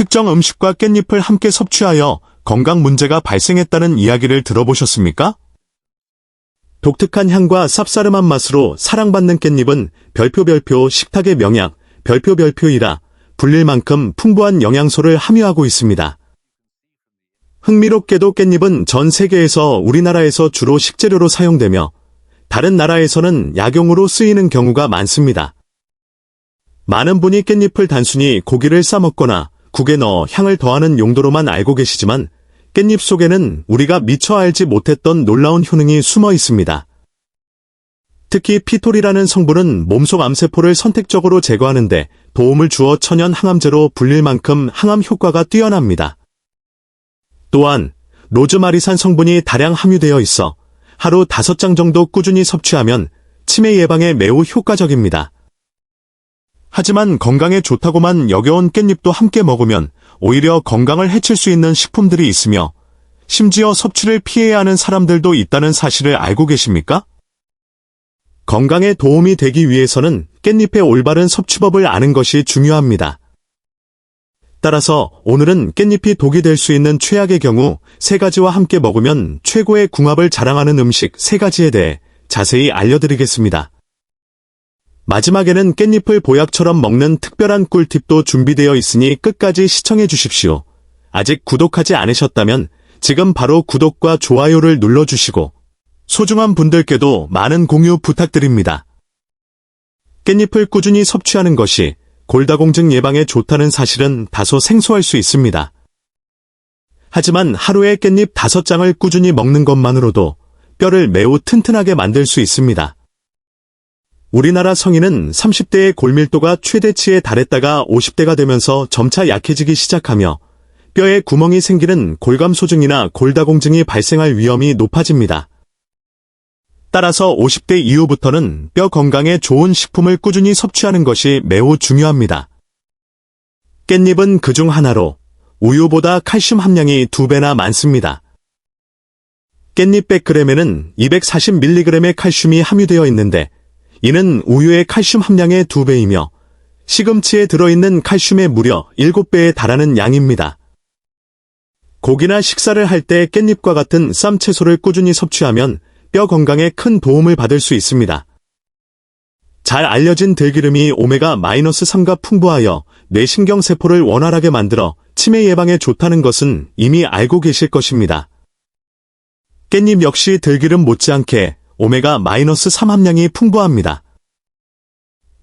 특정 음식과 깻잎을 함께 섭취하여 건강 문제가 발생했다는 이야기를 들어보셨습니까? 독특한 향과 쌉싸름한 맛으로 사랑받는 깻잎은 별표 식탁의 명약 별표이라 불릴 만큼 풍부한 영양소를 함유하고 있습니다. 흥미롭게도 깻잎은 전 세계에서 우리나라에서 주로 식재료로 사용되며 다른 나라에서는 약용으로 쓰이는 경우가 많습니다. 많은 분이 깻잎을 단순히 고기를 싸먹거나 국에 넣어 향을 더하는 용도로만 알고 계시지만 깻잎 속에는 우리가 미처 알지 못했던 놀라운 효능이 숨어 있습니다. 특히 피톨이라는 성분은 몸속 암세포를 선택적으로 제거하는 데 도움을 주어 천연 항암제로 불릴 만큼 항암 효과가 뛰어납니다. 또한 로즈마리산 성분이 다량 함유되어 있어 하루 5장 정도 꾸준히 섭취하면 치매 예방에 매우 효과적입니다. 하지만 건강에 좋다고만 여겨온 깻잎도 함께 먹으면 오히려 건강을 해칠 수 있는 식품들이 있으며 심지어 섭취를 피해야 하는 사람들도 있다는 사실을 알고 계십니까? 건강에 도움이 되기 위해서는 깻잎의 올바른 섭취법을 아는 것이 중요합니다. 따라서 오늘은 깻잎이 독이 될 수 있는 최악의 경우 3가지와 함께 먹으면 최고의 궁합을 자랑하는 음식 3가지에 대해 자세히 알려드리겠습니다. 마지막에는 깻잎을 보약처럼 먹는 특별한 꿀팁도 준비되어 있으니 끝까지 시청해 주십시오. 아직 구독하지 않으셨다면 지금 바로 구독과 좋아요를 눌러주시고 소중한 분들께도 많은 공유 부탁드립니다. 깻잎을 꾸준히 섭취하는 것이 골다공증 예방에 좋다는 사실은 다소 생소할 수 있습니다. 하지만 하루에 깻잎 5장을 꾸준히 먹는 것만으로도 뼈를 매우 튼튼하게 만들 수 있습니다. 우리나라 성인은 30대의 골밀도가 최대치에 달했다가 50대가 되면서 점차 약해지기 시작하며 뼈에 구멍이 생기는 골감소증이나 골다공증이 발생할 위험이 높아집니다. 따라서 50대 이후부터는 뼈 건강에 좋은 식품을 꾸준히 섭취하는 것이 매우 중요합니다. 깻잎은 그중 하나로 우유보다 칼슘 함량이 2배나 많습니다. 깻잎 100g에는 240mg의 칼슘이 함유되어 있는데 이는 우유의 칼슘 함량의 2배이며 시금치에 들어있는 칼슘의 무려 7배에 달하는 양입니다. 고기나 식사를 할 때 깻잎과 같은 쌈 채소를 꾸준히 섭취하면 뼈 건강에 큰 도움을 받을 수 있습니다. 잘 알려진 들기름이 오메가-3가 풍부하여 뇌신경세포를 원활하게 만들어 치매 예방에 좋다는 것은 이미 알고 계실 것입니다. 깻잎 역시 들기름 못지않게 오메가-3 함량이 풍부합니다.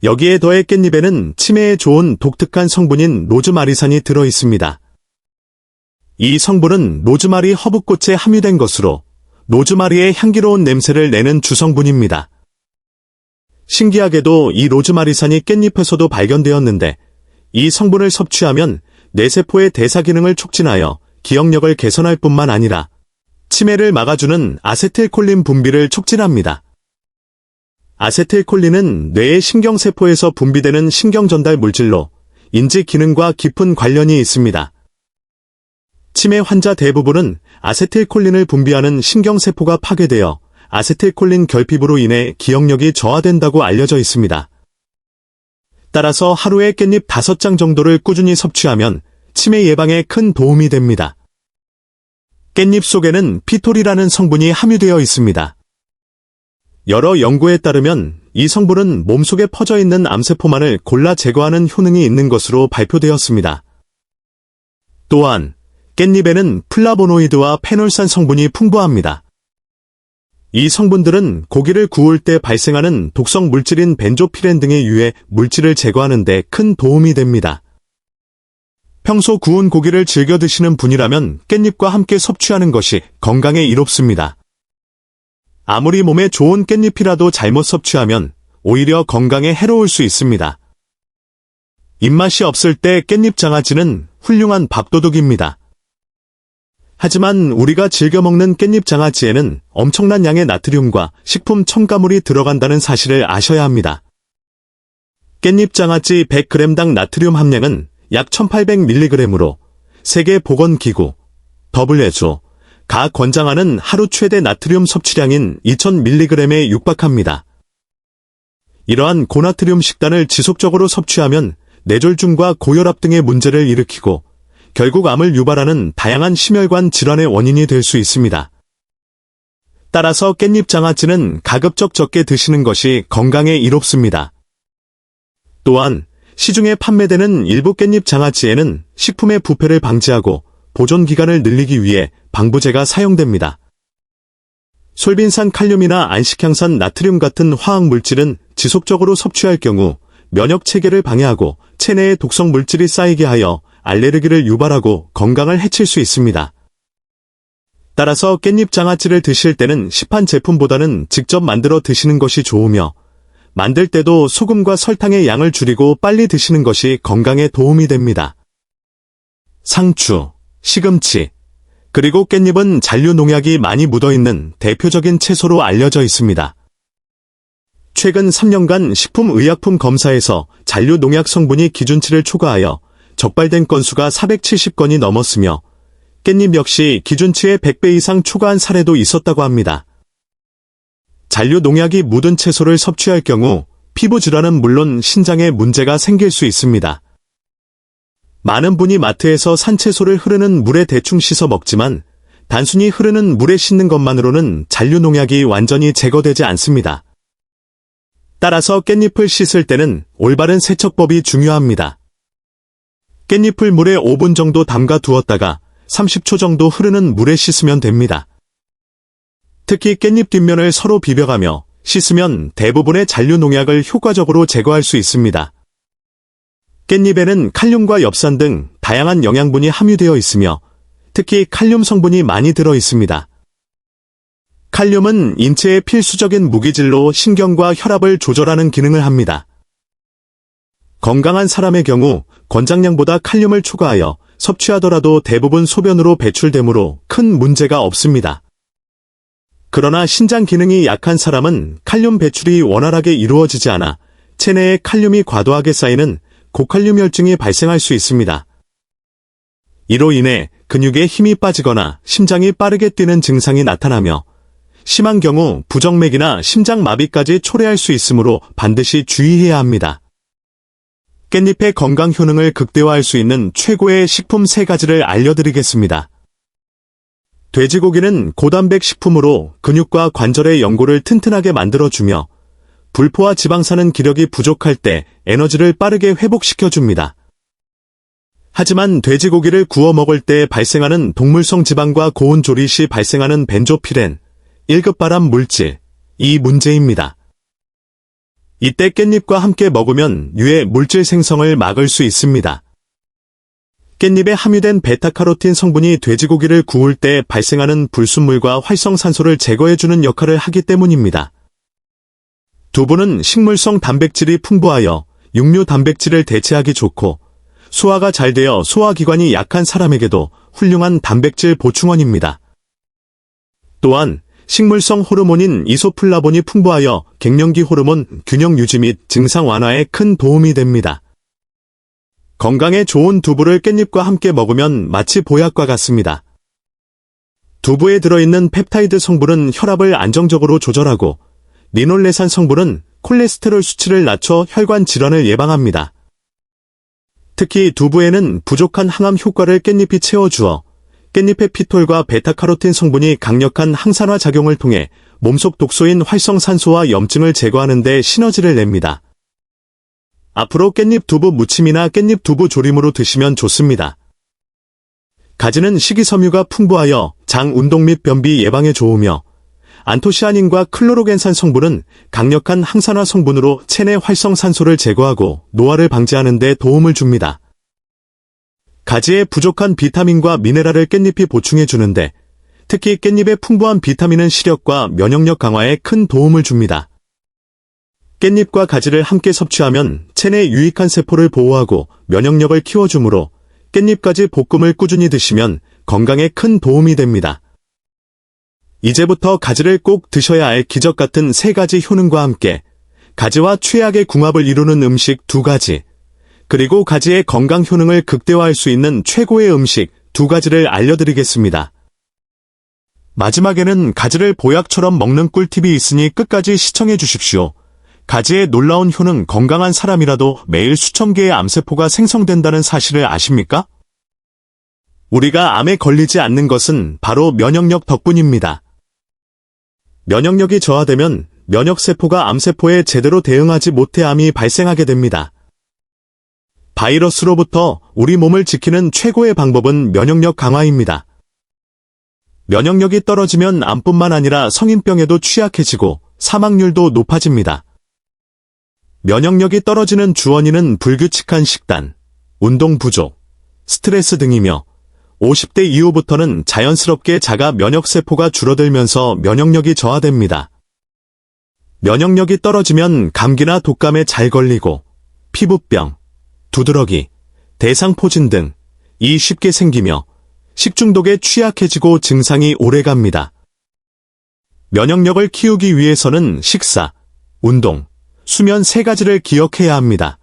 여기에 더해 깻잎에는 치매에 좋은 독특한 성분인 로즈마리산이 들어 있습니다. 이 성분은 로즈마리 허브꽃에 함유된 것으로 로즈마리의 향기로운 냄새를 내는 주성분입니다. 신기하게도 이 로즈마리산이 깻잎에서도 발견되었는데 이 성분을 섭취하면 뇌세포의 대사 기능을 촉진하여 기억력을 개선할 뿐만 아니라 치매를 막아주는 아세틸콜린 분비를 촉진합니다. 아세틸콜린은 뇌의 신경세포에서 분비되는 신경전달 물질로 인지 기능과 깊은 관련이 있습니다. 치매 환자 대부분은 아세틸콜린을 분비하는 신경세포가 파괴되어 아세틸콜린 결핍으로 인해 기억력이 저하된다고 알려져 있습니다. 따라서 하루에 깻잎 5장 정도를 꾸준히 섭취하면 치매 예방에 큰 도움이 됩니다. 깻잎 속에는 피톨이라는 성분이 함유되어 있습니다. 여러 연구에 따르면 이 성분은 몸속에 퍼져 있는 암세포만을 골라 제거하는 효능이 있는 것으로 발표되었습니다. 또한 깻잎에는 플라보노이드와 페놀산 성분이 풍부합니다. 이 성분들은 고기를 구울 때 발생하는 독성 물질인 벤조피렌 등의 유해 물질을 제거하는 데 큰 도움이 됩니다. 평소 구운 고기를 즐겨 드시는 분이라면 깻잎과 함께 섭취하는 것이 건강에 이롭습니다. 아무리 몸에 좋은 깻잎이라도 잘못 섭취하면 오히려 건강에 해로울 수 있습니다. 입맛이 없을 때 깻잎 장아찌는 훌륭한 밥도둑입니다. 하지만 우리가 즐겨 먹는 깻잎 장아찌에는 엄청난 양의 나트륨과 식품 첨가물이 들어간다는 사실을 아셔야 합니다. 깻잎 장아찌 100g당 나트륨 함량은 약 1800mg으로 세계보건기구 WHO가 권장하는 하루 최대 나트륨 섭취량인 2000mg에 육박합니다. 이러한 고나트륨 식단을 지속적으로 섭취하면 뇌졸중과 고혈압 등의 문제를 일으키고 결국 암을 유발하는 다양한 심혈관 질환의 원인이 될 수 있습니다. 따라서 깻잎 장아찌는 가급적 적게 드시는 것이 건강에 이롭습니다. 또한 시중에 판매되는 일부 깻잎 장아찌에는 식품의 부패를 방지하고 보존 기간을 늘리기 위해 방부제가 사용됩니다. 솔빈산 칼륨이나 안식향산 나트륨 같은 화학 물질은 지속적으로 섭취할 경우 면역 체계를 방해하고 체내에 독성 물질이 쌓이게 하여 알레르기를 유발하고 건강을 해칠 수 있습니다. 따라서 깻잎 장아찌를 드실 때는 시판 제품보다는 직접 만들어 드시는 것이 좋으며 만들 때도 소금과 설탕의 양을 줄이고 빨리 드시는 것이 건강에 도움이 됩니다. 상추, 시금치, 그리고 깻잎은 잔류 농약이 많이 묻어있는 대표적인 채소로 알려져 있습니다. 최근 3년간 식품의약품 검사에서 잔류 농약 성분이 기준치를 초과하여 적발된 건수가 470건이 넘었으며 깻잎 역시 기준치의 100배 이상 초과한 사례도 있었다고 합니다. 잔류 농약이 묻은 채소를 섭취할 경우 피부 질환은 물론 신장에 문제가 생길 수 있습니다. 많은 분이 마트에서 산 채소를 흐르는 물에 대충 씻어 먹지만 단순히 흐르는 물에 씻는 것만으로는 잔류 농약이 완전히 제거되지 않습니다. 따라서 깻잎을 씻을 때는 올바른 세척법이 중요합니다. 깻잎을 물에 5분 정도 담가 두었다가 30초 정도 흐르는 물에 씻으면 됩니다. 특히 깻잎 뒷면을 서로 비벼가며 씻으면 대부분의 잔류 농약을 효과적으로 제거할 수 있습니다. 깻잎에는 칼륨과 엽산 등 다양한 영양분이 함유되어 있으며 특히 칼륨 성분이 많이 들어 있습니다. 칼륨은 인체의 필수적인 무기질로 신경과 혈압을 조절하는 기능을 합니다. 건강한 사람의 경우 권장량보다 칼륨을 초과하여 섭취하더라도 대부분 소변으로 배출되므로 큰 문제가 없습니다. 그러나 신장 기능이 약한 사람은 칼륨 배출이 원활하게 이루어지지 않아 체내에 칼륨이 과도하게 쌓이는 고칼륨 혈증이 발생할 수 있습니다. 이로 인해 근육에 힘이 빠지거나 심장이 빠르게 뛰는 증상이 나타나며 심한 경우 부정맥이나 심장마비까지 초래할 수 있으므로 반드시 주의해야 합니다. 깻잎의 건강 효능을 극대화할 수 있는 최고의 식품 3가지를 알려드리겠습니다. 돼지고기는 고단백 식품으로 근육과 관절의 연골을 튼튼하게 만들어주며 불포화 지방산은 기력이 부족할 때 에너지를 빠르게 회복시켜줍니다. 하지만 돼지고기를 구워 먹을 때 발생하는 동물성 지방과 고온 조리 시 발생하는 벤조피렌, 1급 발암 물질, 이 문제입니다. 이때 깻잎과 함께 먹으면 유해 물질 생성을 막을 수 있습니다. 깻잎에 함유된 베타카로틴 성분이 돼지고기를 구울 때 발생하는 불순물과 활성산소를 제거해주는 역할을 하기 때문입니다. 두부는 식물성 단백질이 풍부하여 육류 단백질을 대체하기 좋고 소화가 잘 되어 소화기관이 약한 사람에게도 훌륭한 단백질 보충원입니다. 또한 식물성 호르몬인 이소플라본이 풍부하여 갱년기 호르몬 균형 유지 및 증상 완화에 큰 도움이 됩니다. 건강에 좋은 두부를 깻잎과 함께 먹으면 마치 보약과 같습니다. 두부에 들어있는 펩타이드 성분은 혈압을 안정적으로 조절하고 리놀레산 성분은 콜레스테롤 수치를 낮춰 혈관 질환을 예방합니다. 특히 두부에는 부족한 항암 효과를 깻잎이 채워주어 깻잎의 피톨과 베타카로틴 성분이 강력한 항산화 작용을 통해 몸속 독소인 활성산소와 염증을 제거하는 데 시너지를 냅니다. 앞으로 깻잎 두부 무침이나 깻잎 두부 조림으로 드시면 좋습니다. 가지는 식이섬유가 풍부하여 장 운동 및 변비 예방에 좋으며 안토시아닌과 클로로겐산 성분은 강력한 항산화 성분으로 체내 활성산소를 제거하고 노화를 방지하는 데 도움을 줍니다. 가지에 부족한 비타민과 미네랄을 깻잎이 보충해 주는데 특히 깻잎의 풍부한 비타민은 시력과 면역력 강화에 큰 도움을 줍니다. 깻잎과 가지를 함께 섭취하면 체내 유익한 세포를 보호하고 면역력을 키워주므로 깻잎가지 볶음을 꾸준히 드시면 건강에 큰 도움이 됩니다. 이제부터 가지를 꼭 드셔야 할 기적 같은 3가지 효능과 함께 가지와 최악의 궁합을 이루는 음식 2가지, 그리고 가지의 건강 효능을 극대화할 수 있는 최고의 음식 2가지를 알려드리겠습니다. 마지막에는 가지를 보약처럼 먹는 꿀팁이 있으니 끝까지 시청해 주십시오. 가지의 놀라운 효능, 건강한 사람이라도 매일 수천 개의 암세포가 생성된다는 사실을 아십니까? 우리가 암에 걸리지 않는 것은 바로 면역력 덕분입니다. 면역력이 저하되면 면역세포가 암세포에 제대로 대응하지 못해 암이 발생하게 됩니다. 바이러스로부터 우리 몸을 지키는 최고의 방법은 면역력 강화입니다. 면역력이 떨어지면 암뿐만 아니라 성인병에도 취약해지고 사망률도 높아집니다. 면역력이 떨어지는 주원인은 불규칙한 식단, 운동 부족, 스트레스 등이며 50대 이후부터는 자연스럽게 자가 면역세포가 줄어들면서 면역력이 저하됩니다. 면역력이 떨어지면 감기나 독감에 잘 걸리고 피부병, 두드러기, 대상포진 등이 쉽게 생기며 식중독에 취약해지고 증상이 오래갑니다. 면역력을 키우기 위해서는 식사, 운동, 수면 세 가지를 기억해야 합니다.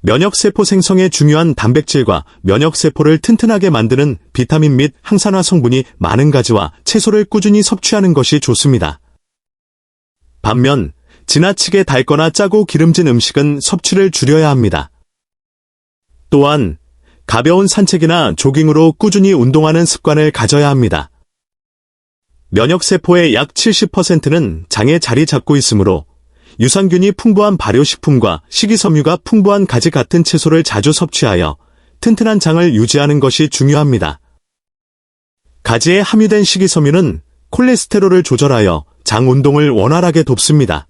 면역세포 생성에 중요한 단백질과 면역세포를 튼튼하게 만드는 비타민 및 항산화 성분이 많은 가지와 채소를 꾸준히 섭취하는 것이 좋습니다. 반면 지나치게 달거나 짜고 기름진 음식은 섭취를 줄여야 합니다. 또한 가벼운 산책이나 조깅으로 꾸준히 운동하는 습관을 가져야 합니다. 면역세포의 약 70%는 장에 자리 잡고 있으므로 유산균이 풍부한 발효식품과 식이섬유가 풍부한 가지 같은 채소를 자주 섭취하여 튼튼한 장을 유지하는 것이 중요합니다. 가지에 함유된 식이섬유는 콜레스테롤을 조절하여 장 운동을 원활하게 돕습니다.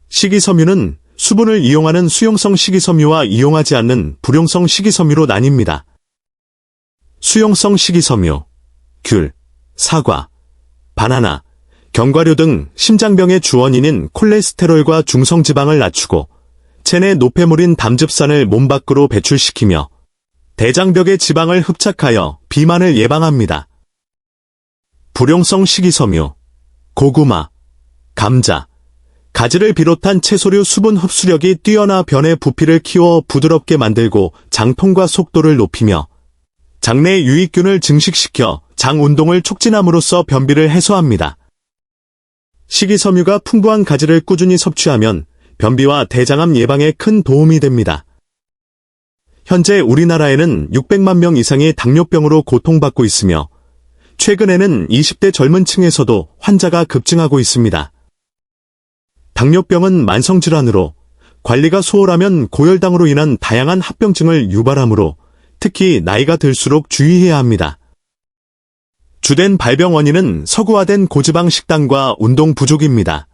식이섬유는 수분을 이용하는 수용성 식이섬유와 이용하지 않는 불용성 식이섬유로 나뉩니다. 수용성 식이섬유, 귤, 사과, 바나나, 견과류 등 심장병의 주원인인 콜레스테롤과 중성지방을 낮추고 체내 노폐물인 담즙산을 몸 밖으로 배출시키며 대장벽의 지방을 흡착하여 비만을 예방합니다. 불용성 식이섬유, 고구마, 감자, 가지를 비롯한 채소류 수분 흡수력이 뛰어나 변의 부피를 키워 부드럽게 만들고 장통과 속도를 높이며 장내 유익균을 증식시켜 장 운동을 촉진함으로써 변비를 해소합니다. 식이섬유가 풍부한 가지를 꾸준히 섭취하면 변비와 대장암 예방에 큰 도움이 됩니다. 현재 우리나라에는 600만 명 이상이 당뇨병으로 고통받고 있으며 최근에는 20대 젊은 층에서도 환자가 급증하고 있습니다. 당뇨병은 만성질환으로 관리가 소홀하면 고혈당으로 인한 다양한 합병증을 유발하므로 특히 나이가 들수록 주의해야 합니다. 주된 발병 원인은 서구화된 고지방 식단과 운동 부족입니다.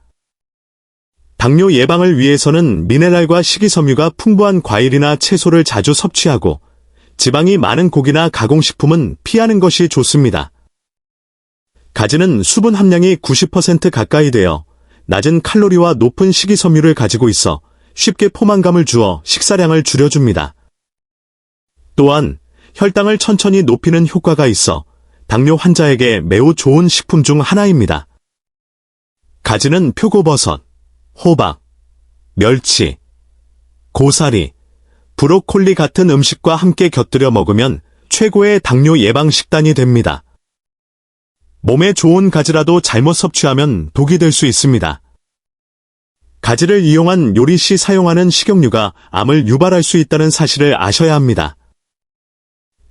당뇨 예방을 위해서는 미네랄과 식이섬유가 풍부한 과일이나 채소를 자주 섭취하고 지방이 많은 고기나 가공식품은 피하는 것이 좋습니다. 가지는 수분 함량이 90% 가까이 되어 낮은 칼로리와 높은 식이섬유를 가지고 있어 쉽게 포만감을 주어 식사량을 줄여줍니다. 또한 혈당을 천천히 높이는 효과가 있어 당뇨 환자에게 매우 좋은 식품 중 하나입니다. 가지는 표고버섯, 호박, 멸치, 고사리, 브로콜리 같은 음식과 함께 곁들여 먹으면 최고의 당뇨 예방 식단이 됩니다. 몸에 좋은 가지라도 잘못 섭취하면 독이 될 수 있습니다. 가지를 이용한 요리 시 사용하는 식용유가 암을 유발할 수 있다는 사실을 아셔야 합니다.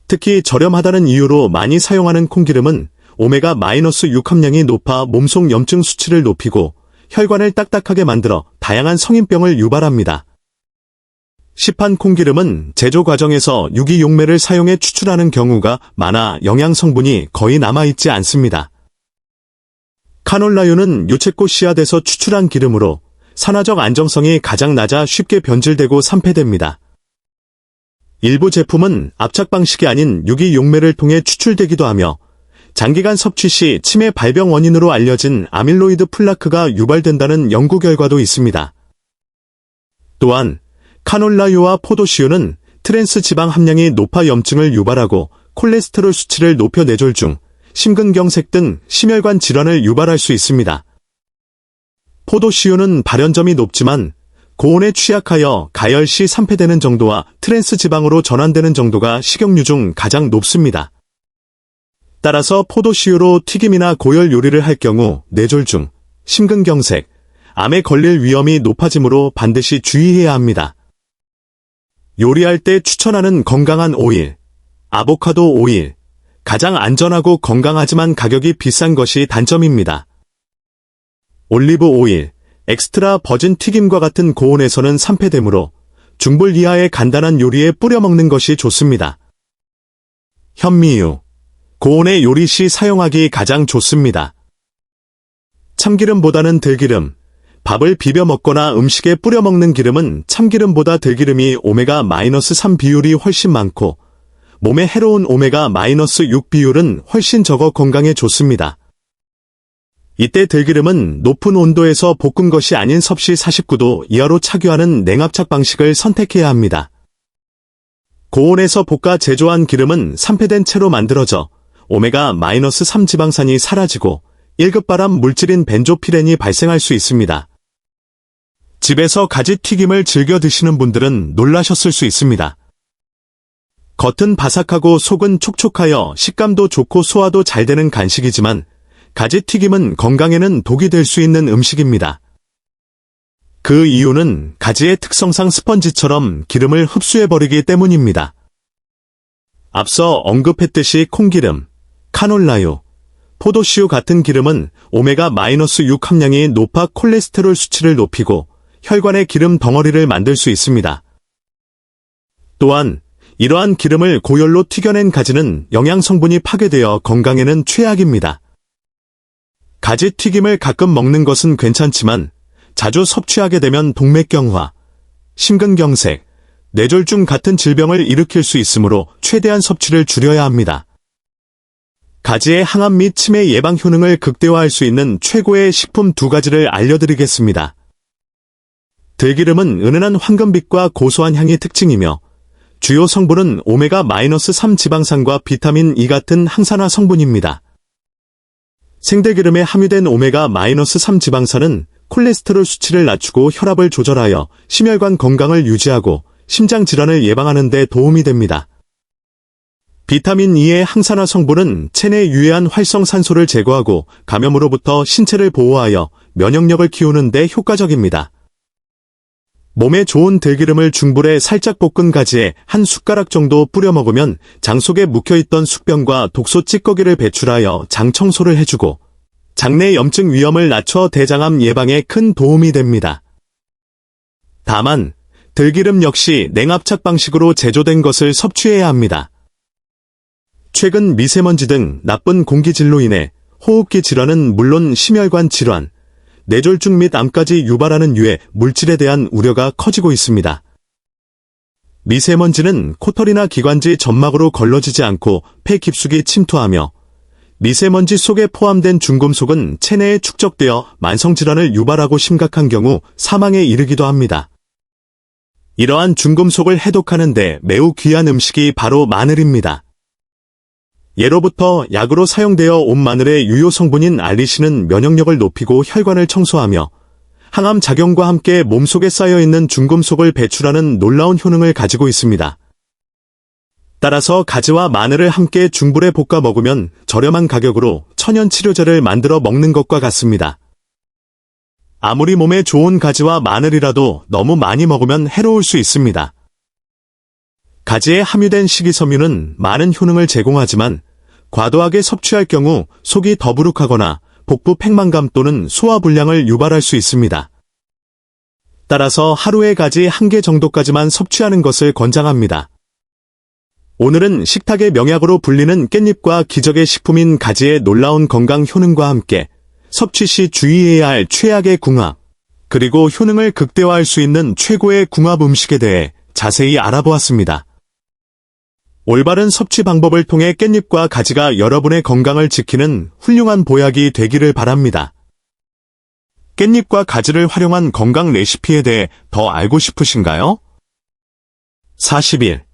특히 저렴하다는 이유로 많이 사용하는 콩기름은 오메가-6 함량이 높아 몸속 염증 수치를 높이고 혈관을 딱딱하게 만들어 다양한 성인병을 유발합니다. 시판 콩기름은 제조 과정에서 유기용매를 사용해 추출하는 경우가 많아 영양 성분이 거의 남아있지 않습니다. 카놀라유는 유채꽃 씨앗에서 추출한 기름으로 산화적 안정성이 가장 낮아 쉽게 변질되고 산패됩니다. 일부 제품은 압착 방식이 아닌 유기용매를 통해 추출되기도 하며 장기간 섭취 시 치매 발병 원인으로 알려진 아밀로이드 플라크가 유발된다는 연구 결과도 있습니다. 또한 카놀라유와 포도씨유는 트랜스 지방 함량이 높아 염증을 유발하고 콜레스테롤 수치를 높여 뇌졸중, 심근경색 등 심혈관 질환을 유발할 수 있습니다. 포도씨유는 발연점이 높지만 고온에 취약하여 가열 시 산패되는 정도와 트랜스 지방으로 전환되는 정도가 식용유 중 가장 높습니다. 따라서 포도씨유로 튀김이나 고열 요리를 할 경우 뇌졸중, 심근경색, 암에 걸릴 위험이 높아지므로 반드시 주의해야 합니다. 요리할 때 추천하는 건강한 오일, 아보카도 오일. 가장 안전하고 건강하지만 가격이 비싼 것이 단점입니다. 올리브 오일. 엑스트라 버진 튀김과 같은 고온에서는 산패되므로 중불 이하의 간단한 요리에 뿌려 먹는 것이 좋습니다. 현미유. 고온의 요리 시 사용하기 가장 좋습니다. 참기름보다는 들기름. 밥을 비벼 먹거나 음식에 뿌려 먹는 기름은 참기름보다 들기름이 오메가-3 비율이 훨씬 많고 몸에 해로운 오메가-6 비율은 훨씬 적어 건강에 좋습니다. 이때 들기름은 높은 온도에서 볶은 것이 아닌 섭씨 49도 이하로 착유하는 냉압착 방식을 선택해야 합니다. 고온에서 볶아 제조한 기름은 산패된 채로 만들어져 오메가-3 지방산이 사라지고 1급 발암 물질인 벤조피렌이 발생할 수 있습니다. 집에서 가지 튀김을 즐겨 드시는 분들은 놀라셨을 수 있습니다. 겉은 바삭하고 속은 촉촉하여 식감도 좋고 소화도 잘 되는 간식이지만 가지 튀김은 건강에는 독이 될 수 있는 음식입니다. 그 이유는 가지의 특성상 스펀지처럼 기름을 흡수해버리기 때문입니다. 앞서 언급했듯이 콩기름, 카놀라유, 포도씨유 같은 기름은 오메가-6 함량이 높아 콜레스테롤 수치를 높이고 혈관의 기름 덩어리를 만들 수 있습니다. 또한 이러한 기름을 고열로 튀겨낸 가지는 영양 성분이 파괴되어 건강에는 최악입니다. 가지 튀김을 가끔 먹는 것은 괜찮지만 자주 섭취하게 되면 동맥경화, 심근경색, 뇌졸중 같은 질병을 일으킬 수 있으므로 최대한 섭취를 줄여야 합니다. 가지의 항암 및 치매 예방 효능을 극대화할 수 있는 최고의 식품 2가지를 알려드리겠습니다. 들기름은 은은한 황금빛과 고소한 향이 특징이며 주요 성분은 오메가-3 지방산과 비타민 E 같은 항산화 성분입니다. 생들기름에 함유된 오메가-3 지방산은 콜레스테롤 수치를 낮추고 혈압을 조절하여 심혈관 건강을 유지하고 심장 질환을 예방하는 데 도움이 됩니다. 비타민 E의 항산화 성분은 체내 유해한 활성산소를 제거하고 감염으로부터 신체를 보호하여 면역력을 키우는 데 효과적입니다. 몸에 좋은 들기름을 중불에 살짝 볶은 가지에 한 숟가락 정도 뿌려 먹으면 장 속에 묵혀있던 숙변과 독소 찌꺼기를 배출하여 장 청소를 해주고 장내 염증 위험을 낮춰 대장암 예방에 큰 도움이 됩니다. 다만 들기름 역시 냉압착 방식으로 제조된 것을 섭취해야 합니다. 최근 미세먼지 등 나쁜 공기질로 인해 호흡기 질환은 물론 심혈관 질환, 뇌졸중 및 암까지 유발하는 유해 물질에 대한 우려가 커지고 있습니다. 미세먼지는 코털이나 기관지 점막으로 걸러지지 않고 폐 깊숙이 침투하며 미세먼지 속에 포함된 중금속은 체내에 축적되어 만성질환을 유발하고 심각한 경우 사망에 이르기도 합니다. 이러한 중금속을 해독하는 데 매우 귀한 음식이 바로 마늘입니다. 예로부터 약으로 사용되어 온 마늘의 유효 성분인 알리신은 면역력을 높이고 혈관을 청소하며 항암 작용과 함께 몸속에 쌓여있는 중금속을 배출하는 놀라운 효능을 가지고 있습니다. 따라서 가지와 마늘을 함께 중불에 볶아 먹으면 저렴한 가격으로 천연 치료제를 만들어 먹는 것과 같습니다. 아무리 몸에 좋은 가지와 마늘이라도 너무 많이 먹으면 해로울 수 있습니다. 가지에 함유된 식이섬유는 많은 효능을 제공하지만 과도하게 섭취할 경우 속이 더부룩하거나 복부 팽만감 또는 소화불량을 유발할 수 있습니다. 따라서 하루에 가지 1개 정도까지만 섭취하는 것을 권장합니다. 오늘은 식탁의 명약으로 불리는 깻잎과 기적의 식품인 가지의 놀라운 건강 효능과 함께 섭취 시 주의해야 할 최악의 궁합, 그리고 효능을 극대화할 수 있는 최고의 궁합 음식에 대해 자세히 알아보았습니다. 올바른 섭취 방법을 통해 깻잎과 가지가 여러분의 건강을 지키는 훌륭한 보약이 되기를 바랍니다. 깻잎과 가지를 활용한 건강 레시피에 대해 더 알고 싶으신가요? 40일